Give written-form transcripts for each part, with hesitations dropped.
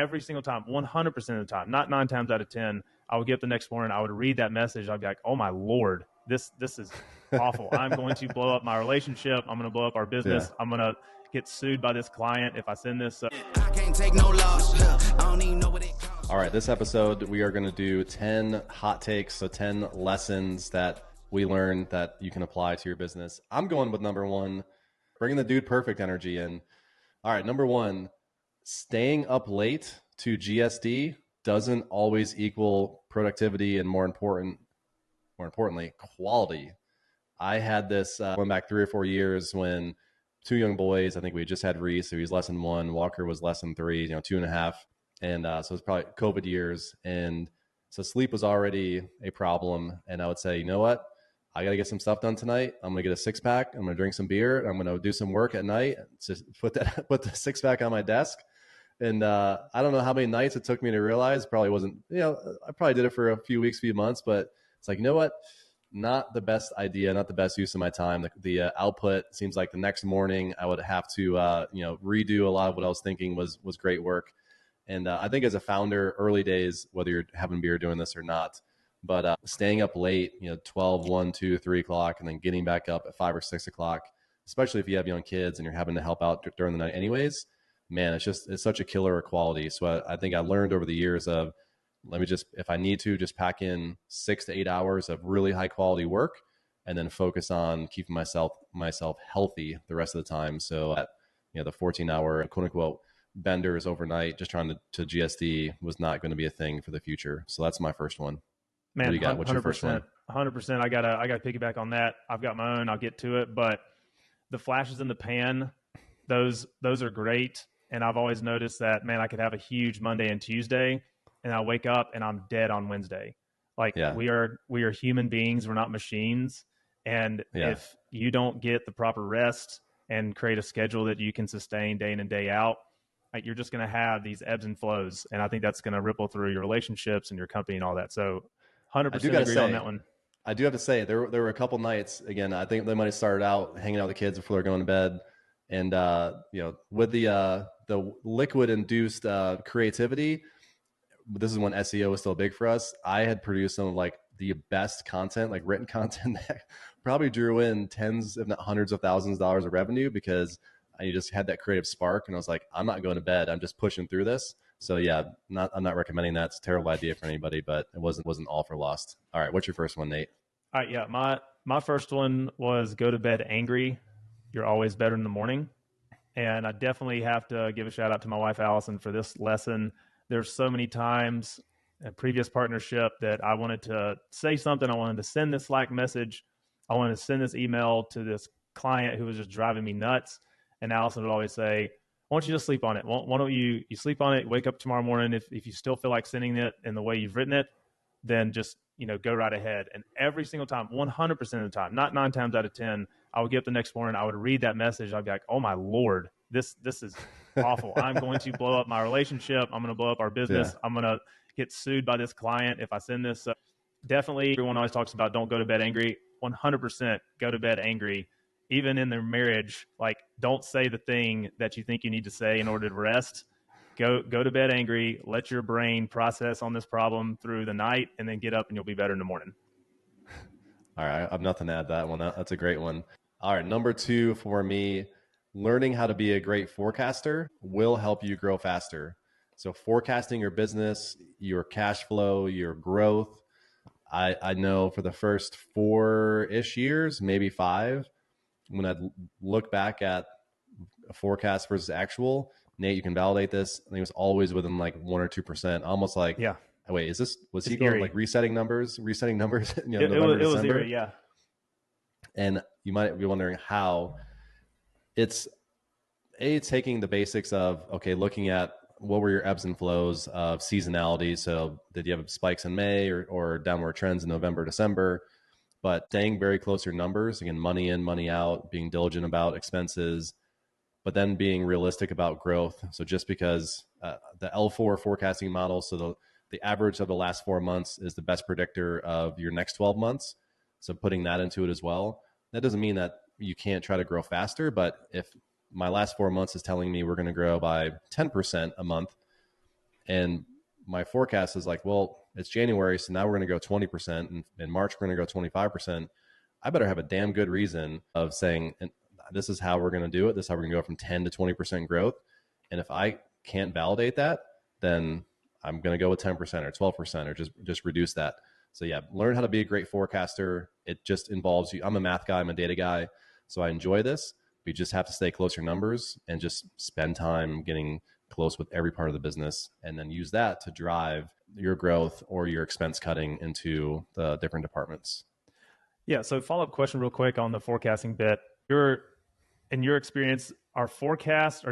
every single time, 100% of the time, not 9 times out of 10, I would get up the next morning, I would read that message. I'd be like, oh my Lord, this is awful. I'm going to blow up my relationship. I'm going to blow up our business. I'm going to get sued by this client if I send this. I can't take no loss. I don't even know what it costs. All right, this episode, we are going to do 10 hot takes, so 10 lessons that we learned that you can apply to your business. I'm going with number one, bringing the dude perfect energy in. All right, number one, staying up late to GSD doesn't always equal productivity and more importantly, quality. I had this going back 3 or 4 years when 2 young boys, I think we just had Reese, so he was less than 1. Walker was less than 3, 2.5. And so it's probably COVID years. And so sleep was already a problem. And I would say, you know what? I got to get some stuff done tonight. I'm going to get a 6-pack. I'm going to drink some beer. I'm going to do some work at night. Just put the 6-pack on my desk. And I don't know how many nights it took me to realize. Probably wasn't, I probably did it for a few weeks, few months, but it's like, you know what? Not the best idea, not the best use of my time. The output seems like the next morning I would have to, redo a lot of what I was thinking was great work. And I think as a founder, early days, whether you're having beer doing this or not, but staying up late, 12, 1, 2, 3 o'clock, and then getting back up at 5 or 6 o'clock, especially if you have young kids and you're having to help out during the night anyways, man, it's such a killer quality. So I think I learned over the years of, let me just, if I need to, just pack in 6 to 8 hours of really high quality work and then focus on keeping myself healthy the rest of the time. So at, the 14-hour quote unquote benders overnight, just trying to GSD was not going to be a thing for the future. So that's my first one. Man, what do you got? What's your first one? 100%. I gotta piggyback on that. I've got my own. I'll get to it, but the flashes in the pan, those are great. And I've always noticed that, man, I could have a huge Monday and Tuesday, and I wake up and I'm dead on Wednesday. We are human beings. We're not machines. And if you don't get the proper rest and create a schedule that you can sustain day in and day out, you're just going to have these ebbs and flows. And I think that's going to ripple through your relationships and your company and all that. So 100% agree on that one. I do have to say there were a couple nights, again, I think they might have started out hanging out with the kids before they're going to bed. And, with the liquid induced creativity, this is when SEO was still big for us. I had produced some of the best content, written content that probably drew in tens, if not hundreds of thousands of dollars of revenue because I just had that creative spark. And I was like, I'm not going to bed. I'm just pushing through this. So yeah, I'm not recommending that. It's a terrible idea for anybody, but it wasn't all for lost. All right. What's your first one, Nate? All right. Yeah. My first one was go to bed angry. You're always better in the morning. And I definitely have to give a shout out to my wife, Allison, for this lesson. There's so many times in a previous partnership that I wanted to say something. I wanted to send this Slack message. I wanted to send this email to this client who was just driving me nuts. And Allison would always say, why don't you just sleep on it? Why don't you sleep on it, wake up tomorrow morning. If you still feel like sending it in the way you've written it, then just, go right ahead. And every single time, 100% of the time, not 9 times out of 10, I would get up the next morning, I would read that message. I'd be like, oh my Lord, this is awful. I'm going to blow up my relationship. I'm going to blow up our business. I'm going to get sued by this client if I send this. Definitely, everyone always talks about don't go to bed angry. 100% go to bed angry. Even in their marriage, don't say the thing that you think you need to say in order to rest. Go to bed angry. Let your brain process on this problem through the night, and then get up and you'll be better in the morning. All right. I have nothing to add to that one. That's a great one. All right. Number 2 for me, learning how to be a great forecaster will help you grow faster. So forecasting your business, your cash flow, your growth. I know for the first 4-ish years, maybe 5, when I look back at a forecast versus actual, Nate, you can validate this. I think it was always within 1 or 2%, almost wait, was he going resetting numbers? It November, was December? eerie, yeah. And you might be wondering how it's taking the basics of, looking at what were your ebbs and flows of seasonality. So did you have spikes in May or downward trends in November, December? But staying very close to your numbers, again, money in, money out, being diligent about expenses, but then being realistic about growth. So just because the L4 forecasting model, so the average of the last 4 months is the best predictor of your next 12 months. So putting that into it as well. That doesn't mean that you can't try to grow faster, but if my last 4 months is telling me we're going to grow by 10% a month, And my forecast is like, well, it's January, so now we're going to go 20%. And in March, we're going to go 25%. I better have a damn good reason of saying, and this is how we're going to do it. This is how we're going to go from 10 to 20% growth. And if I can't validate that, then I'm going to go with 10% or 12% or just reduce that. So yeah, learn how to be a great forecaster. It just involves you. I'm a math guy. I'm a data guy. So I enjoy this. We just have to stay close to your numbers and just spend time getting close with every part of the business, and then use that to drive your growth or your expense cutting into the different departments. Yeah. So follow-up question real quick on the forecasting bit. In your experience, are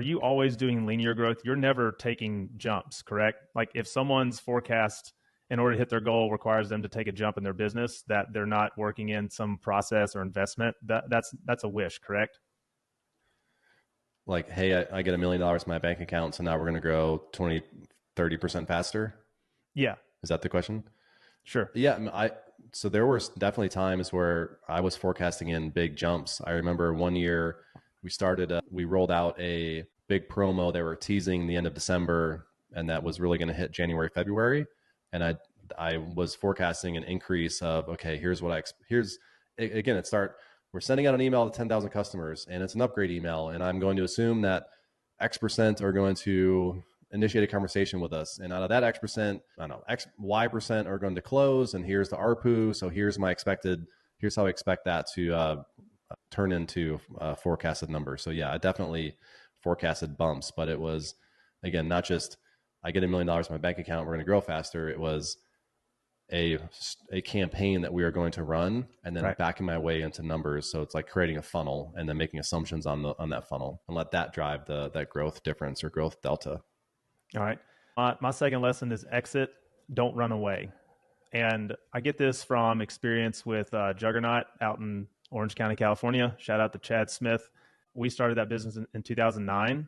you always doing linear growth? You're never taking jumps, correct? Like if someone's forecast in order to hit their goal requires them to take a jump in their business, that they're not working in some process or investment, that's a wish, correct? Like, hey, I get $1 million in my bank account, so now we're going to grow 20, 30% faster. Yeah. Is that the question? Sure. Yeah. So there were definitely times where I was forecasting in big jumps. I remember one year we rolled out a big promo. They were teasing the end of December, and that was really going to hit January, February. And I was forecasting an increase of, okay, we're sending out an email to 10,000 customers, and it's an upgrade email. And I'm going to assume that X% are going to initiate a conversation with us. And out of that X%, I don't know, Y% are going to close, and here's the ARPU. So here's how I expect that to turn into forecasted numbers. So yeah, I definitely forecasted bumps, but it was, again, not just I get $1 million in my bank account, we're going to grow faster. It was a campaign that we are going to run, and then backing my way into numbers. So it's like creating a funnel and then making assumptions on that funnel and let that drive that growth difference or growth delta. All right. My second lesson is exit, don't run away. And I get this from experience with Juggernaut out in Orange County, California. Shout out to Chad Smith. We started that business in 2009,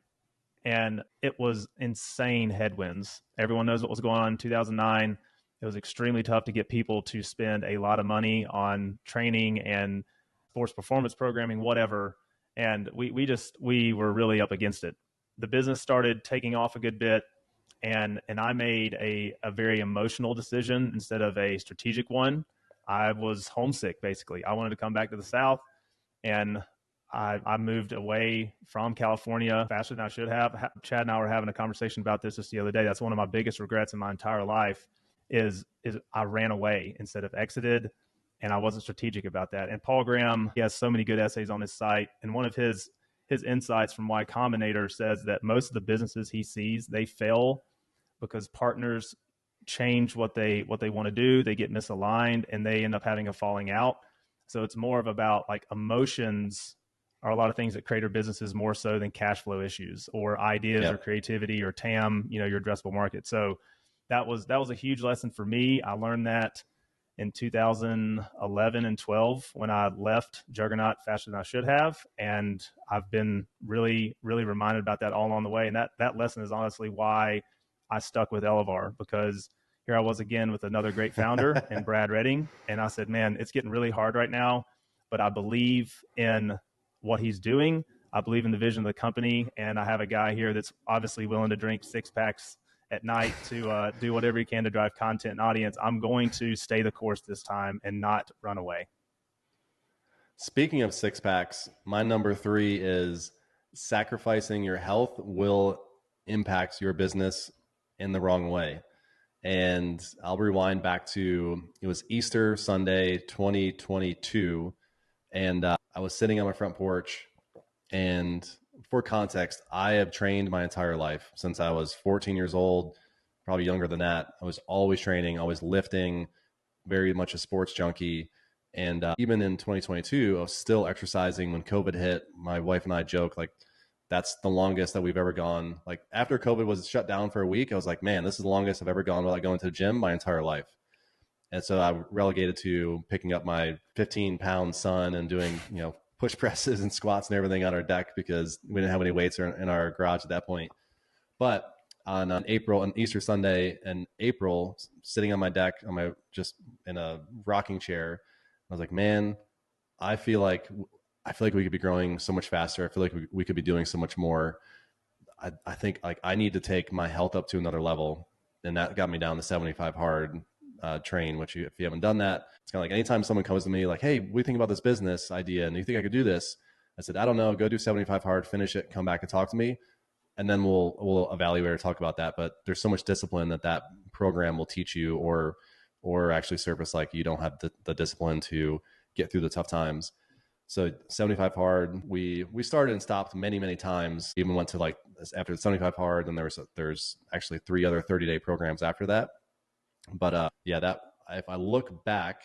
and it was insane headwinds. Everyone knows what was going on in 2009. It was extremely tough to get people to spend a lot of money on training and sports performance programming, whatever. And we were really up against it. The business started taking off a good bit, and I made a very emotional decision instead of a strategic one. I was homesick, basically. I wanted to come back to the South, and I moved away from California faster than I should have. Chad and I were having a conversation about this just the other day. That's one of my biggest regrets in my entire life is I ran away instead of exited, and I wasn't strategic about that. And Paul Graham, he has so many good essays on his site, and one of his insights from Y Combinator says that most of the businesses he sees, they fail because partners change what they want to do. They get misaligned, and they end up having a falling out. So it's more of about like emotions are a lot of things that create our businesses more so than cash flow issues or ideas or creativity or TAM, your addressable market. So that was a huge lesson for me. I learned that in 2011 and 12 when I left Juggernaut faster than I should have. And I've been really, really reminded about that all along the way. And that lesson is honestly why I stuck with Elevar, because here I was again with another great founder and Brad Redding. And I said, man, it's getting really hard right now, but I believe in what he's doing. I believe in the vision of the company. And I have a guy here that's obviously willing to drink 6-packs at night to do whatever he can to drive content and audience. I'm going to stay the course this time and not run away. Speaking of 6-packs, my number 3 is sacrificing your health will impact your business in the wrong way. And I'll rewind back to, it was Easter Sunday, 2022. And I was sitting on my front porch, and for context, I have trained my entire life since I was 14 years old, probably younger than that. I was always training, always lifting, very much a sports junkie. And even in 2022, I was still exercising when COVID hit. My wife and I joke, like, that's the longest that we've ever gone. Like after COVID was shut down for a week, I was like, man, this is the longest I've ever gone without going to the gym my entire life. And so I relegated to picking up my 15-pound son and doing, push presses and squats and everything on our deck because we didn't have any weights in our garage at that point. But on Easter Sunday in April, sitting on my deck, just in a rocking chair, I was like, man, I feel like we could be growing so much faster. I feel like we could be doing so much more. I think like I need to take my health up to another level. And that got me down the 75 hard train, which if you haven't done that, it's kind of like anytime someone comes to me like, hey, what do you think about this business idea? And you think I could do this? I said, I don't know, go do 75 hard, finish it, come back and talk to me. And then we'll evaluate or talk about that. But there's so much discipline that program will teach you, or actually surface like you don't have the discipline to get through the tough times. So 75 hard, we started and stopped many, many times. Even went to like after 75 hard, and there's actually 3 other 30-day programs after that. But that if I look back,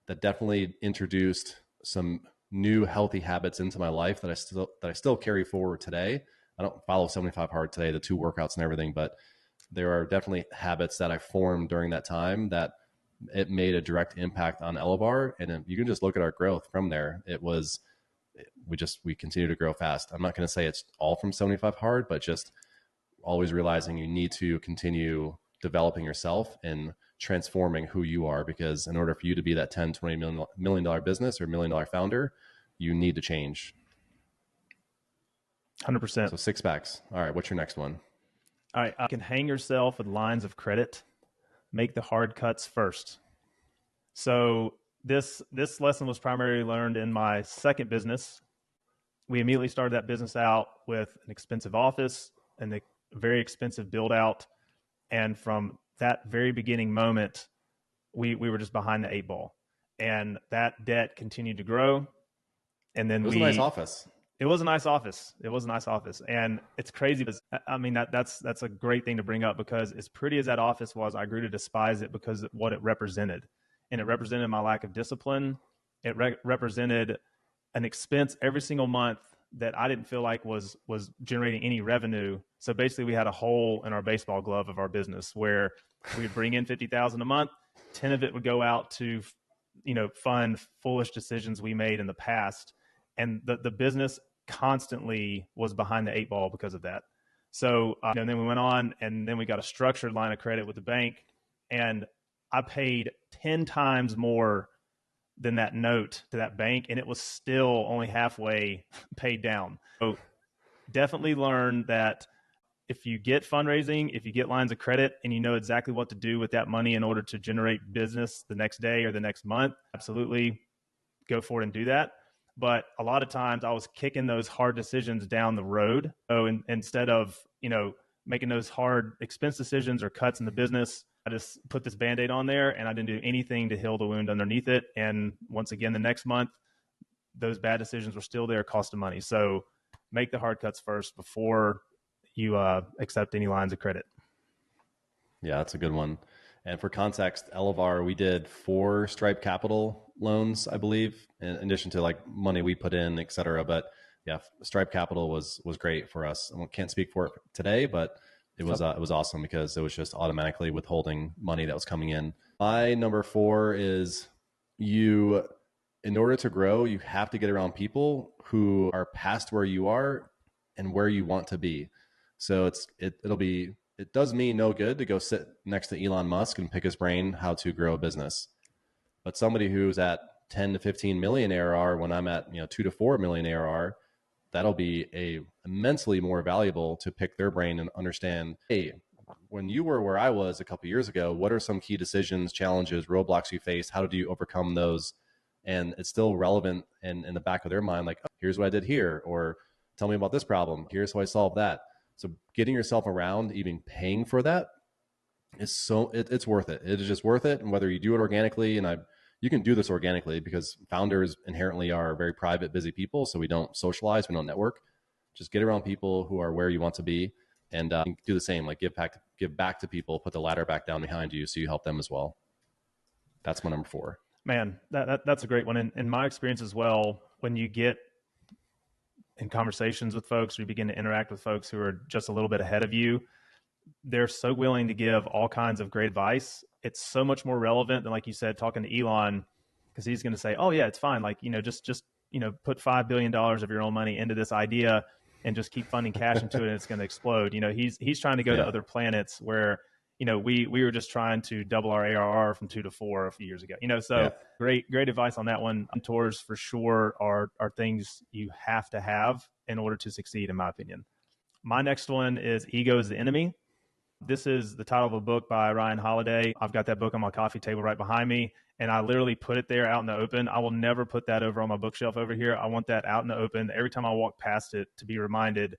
that definitely introduced some new healthy habits into my life that I still carry forward today. I don't follow 75 hard today, the 2 workouts and everything, but there are definitely habits that I formed during that time that it made a direct impact on Elevar. And you can just look at our growth from there. We continue to grow fast. I'm not going to say it's all from 75 hard, but just always realizing you need to continue developing yourself and transforming who you are, because in order for you to be that 10, 20 million dollar business or $1 million founder, you need to change. 100%. So 6 packs. All right. What's your next one? All right. You can hang yourself with lines of credit. Make the hard cuts first. So this lesson was primarily learned in my second business. We immediately started that business out with an expensive office and a very expensive build out. And from that very beginning moment, we were just behind the 8 ball, and that debt continued to grow. And then it was a nice office. It was a nice office. It was a nice office. And it's crazy because I mean, that's a great thing to bring up, because as pretty as that office was, I grew to despise it because of what it represented. And it represented my lack of discipline. It represented an expense every single month that I didn't feel like was generating any revenue. So basically we had a hole in our baseball glove of our business where we would bring in $50,000 a month. 10 of it would go out to, fund foolish decisions we made in the past. And the business constantly was behind the 8 ball because of that. So and then we went on, and then we got a structured line of credit with the bank, and I paid 10 times more than that note to that bank, and it was still only halfway paid down. So definitely learn that if you get fundraising, if you get lines of credit and you know exactly what to do with that money in order to generate business the next day or the next month, absolutely go for it and do that. But a lot of times I was kicking those hard decisions down the road. So instead of, making those hard expense decisions or cuts in the business, I just put this Band-Aid on there and I didn't do anything to heal the wound underneath it. And once again, the next month, those bad decisions were still there, costing money. So make the hard cuts first before you accept any lines of credit. Yeah, that's a good one. And for context, Elevar, we did 4 Stripe Capital loans, I believe, in addition to like money we put in, et cetera. But yeah, Stripe Capital was great for us. I can't speak for it today, but it was awesome because it was just automatically withholding money that was coming in. My number 4 is in order to grow, you have to get around people who are past where you are and where you want to be. So it does me no good to go sit next to Elon Musk and pick his brain how to grow a business. But somebody who's at 10 to 15 million ARR when I'm at 2 to 4 million ARR, that'll be immensely more valuable to pick their brain and understand, hey, when you were where I was a couple of years ago, what are some key decisions, challenges, roadblocks you faced? How did you overcome those? And it's still relevant and in the back of their mind, like, oh, here's what I did here, or tell me about this problem. Here's how I solved that. So getting yourself around, even paying for that, is it's worth it. It is just worth it. And whether you do it organically, and you can do this organically because founders inherently are very private, busy people. So we don't socialize, we don't network. Just get around people who are where you want to be, and do the same. Like give back to people, put the ladder back down behind you so you help them as well. That's my number 4. Man, that's a great one. In my experience as well, when you get in conversations with folks, or you begin to interact with folks who are just a little bit ahead of you, they're so willing to give all kinds of great advice. It's so much more relevant than, like you said, talking to Elon, because he's going to say, oh yeah, it's fine. Like, just put $5 billion of your own money into this idea and just keep funding cash into it and it's going to explode. He's trying to go to other planets where, we were just trying to double our ARR from 2 to 4 a few years ago. Great advice on that one. Mentors for sure are things you have to have in order to succeed, in my opinion. My next one is ego is the enemy. This is the title of a book by Ryan Holiday. I've got that book on my coffee table right behind me, and I literally put it there out in the open. I will never put that over on my bookshelf over here. I want that out in the open. Every time I walk past it to be reminded,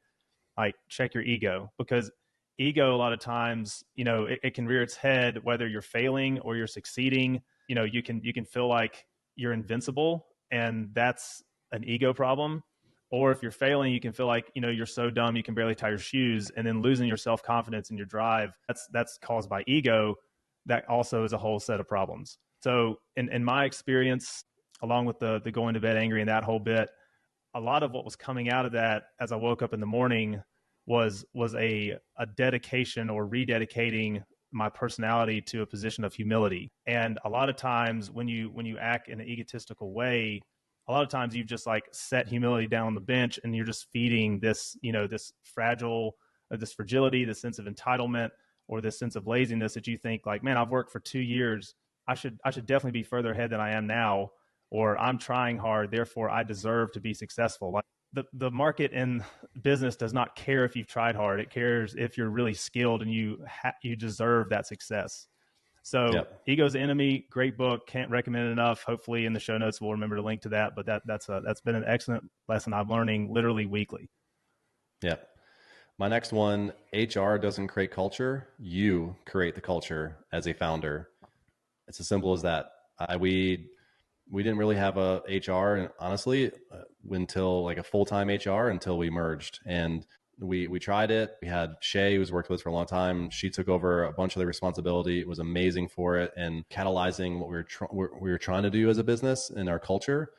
like, check your ego, because ego, a lot of times, it can rear its head, whether you're failing or you're succeeding. You can feel like you're invincible, and that's an ego problem. Or if you're failing, you can feel like, you're so dumb you can barely tie your shoes, and then losing your self-confidence and your drive. That's caused by ego. That also is a whole set of problems. So in my experience, along with the going to bed angry and that whole bit, a lot of what was coming out of that as I woke up in the morning was a dedication or rededicating my personality to a position of humility. And a lot of times when you act in an egotistical way, a lot of times you've just like set humility down on the bench, and you're just feeding this, this fragility, this sense of entitlement, or this sense of laziness that you think like, man, I've worked for 2 years. I should definitely be further ahead than I am now, or I'm trying hard, therefore I deserve to be successful. Like the market and business does not care if you've tried hard. It cares if you're really skilled and you deserve that success. So Ego's Enemy, great book. Can't recommend it enough. Hopefully in the show notes, we'll remember to link to that. But that's been an excellent lesson I'm learning literally weekly. Yeah. My next one, HR doesn't create culture. You create the culture as a founder. It's as simple as that. We didn't really have a HR, and honestly, until like a full-time HR until we merged. And we tried it. We had Shay, who's worked with us for a long time. She took over a bunch of the responsibility. It was amazing for it and catalyzing what we were trying to do as a business and our culture.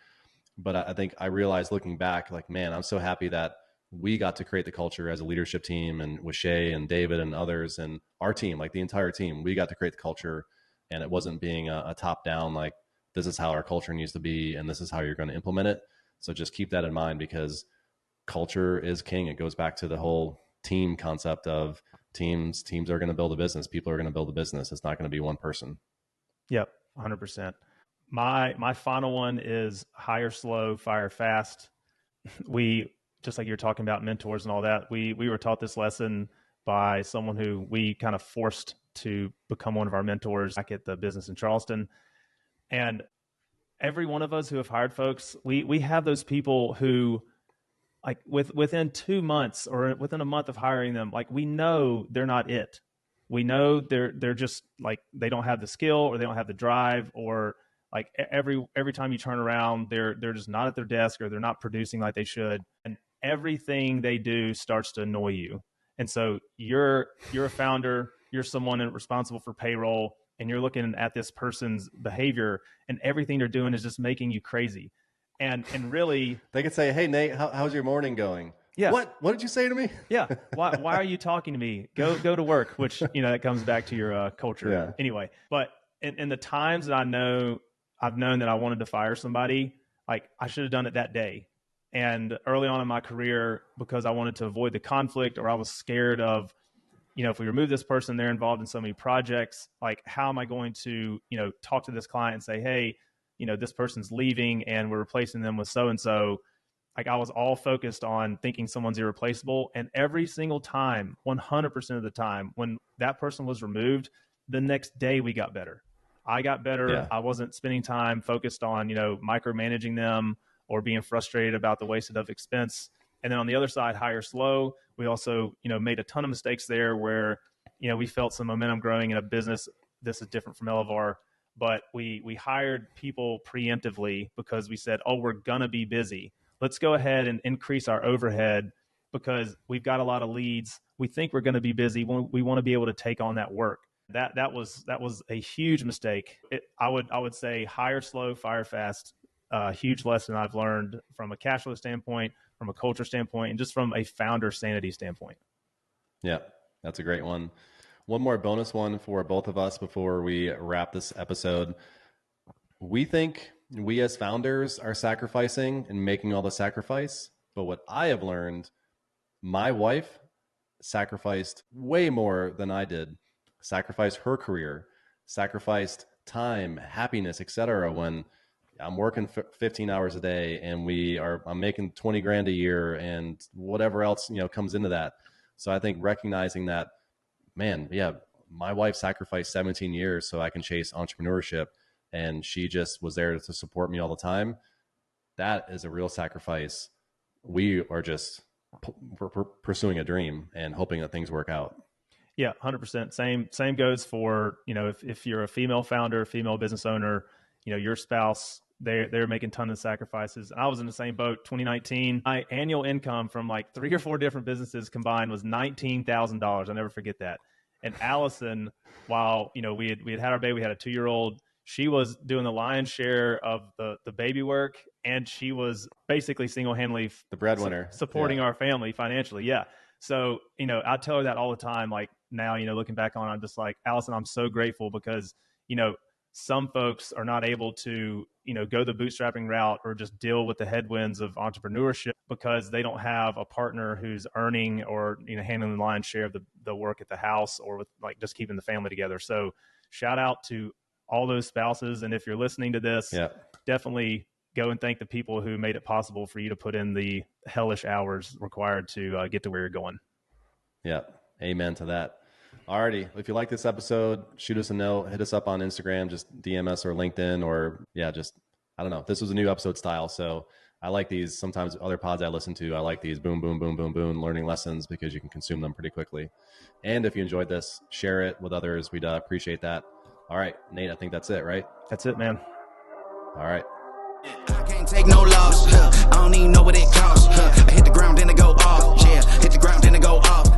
But I think I realized looking back, like, man, I'm so happy that we got to create the culture as a leadership team, and with Shay and David and others and our team, like the entire team, we got to create the culture, and it wasn't being a top down, like, this is how our culture needs to be and this is how you're going to implement it. So just keep that in mind, because culture is king. It goes back to the whole team concept of teams are going to build a business. People are going to build a business. It's not going to be one person. Yep. 100%. My final one is hire slow, fire fast. We, just like you're talking about mentors and all that, we were taught this lesson by someone who we kind of forced to become one of our mentors back at the business in Charleston. And every one of us who have hired folks, we have those people who, like, within 2 months or within a month of hiring them, like, we know they're not it. We know they're just like, they don't have the skill, or they don't have the drive, or like every time you turn around, they're just not at their desk, or they're not producing like they should. And everything they do starts to annoy you. And so you're a founder, you're someone responsible for payroll, and you're looking at this person's behavior, and everything they're doing is just making you crazy. And really, they could say, "Hey, Nate, how's your morning going?" Yeah. What did you say to me? Yeah. Why are you talking to me? Go to work, which, that comes back to your culture. Yeah. Anyway, but in the times that I've known that I wanted to fire somebody, like, I should have done it that day. And early on in my career, because I wanted to avoid the conflict, or I was scared of, if we remove this person, they're involved in so many projects, like, how am I going to, talk to this client and say, hey, this person's leaving and we're replacing them with so-and-so. Like, I was all focused on thinking someone's irreplaceable. And every single time, 100% of the time, when that person was removed, the next day we got better. I got better. Yeah. I wasn't spending time focused on, micromanaging them or being frustrated about the wasted of expense. And then on the other side, hire slow. We also, made a ton of mistakes there where, we felt some momentum growing in a business. This is different from Elevar, but we hired people preemptively because we said, oh, we're going to be busy. Let's go ahead and increase our overhead because we've got a lot of leads. We think we're going to be busy. We want to be able to take on that work. That was a huge mistake. I would say hire slow, fire fast. Huge lesson I've learned from a cash flow standpoint, from a culture standpoint, and just from a founder sanity standpoint. Yeah, that's a great one. One more bonus one for both of us before we wrap this episode. We think we as founders are sacrificing and making all the sacrifice. But what I have learned, my wife sacrificed way more than I did. Sacrificed her career, sacrificed time, happiness, etc. When I'm working 15 hours a day and I'm making 20 grand a year and whatever else, comes into that. So I think recognizing that man, yeah, my wife sacrificed 17 years so I can chase entrepreneurship. And she just was there to support me all the time. That is a real sacrifice. We are just pursuing a dream and hoping that things work out. Yeah, 100%. Same goes for, if you're a female founder, female business owner, your spouse, they're making tons of sacrifices. I was in the same boat. 2019, my annual income from like 3 or 4 different businesses combined was $19,000. I'll never forget that. And Allison, while, we had our baby, we had a 2-year-old, she was doing the lion's share of the baby work, and she was basically single-handedly the breadwinner, supporting our family financially. Yeah. So, I tell her that all the time. Like now, looking back on it, I'm just like, Allison, I'm so grateful because, some folks are not able to, go the bootstrapping route or just deal with the headwinds of entrepreneurship because they don't have a partner who's earning or, handling the lion's share of the work at the house or with like just keeping the family together. So shout out to all those spouses. And if you're listening to this, definitely go and thank the people who made it possible for you to put in the hellish hours required to get to where you're going. Yeah. Amen to that. Alrighty. If you like this episode, shoot us a note, hit us up on Instagram, just DM us or LinkedIn, or I don't know. This was a new episode style. So I like these. Sometimes other pods I listen to, I like these boom, boom, boom, boom, boom, learning lessons because you can consume them pretty quickly. And if you enjoyed this, share it with others. We'd appreciate that. All right, Nate, I think that's it, right? That's it, man. All right. I can't take no loss. I don't even know what it costs. I hit the ground, then I go off. Yeah, hit the ground, then I go off.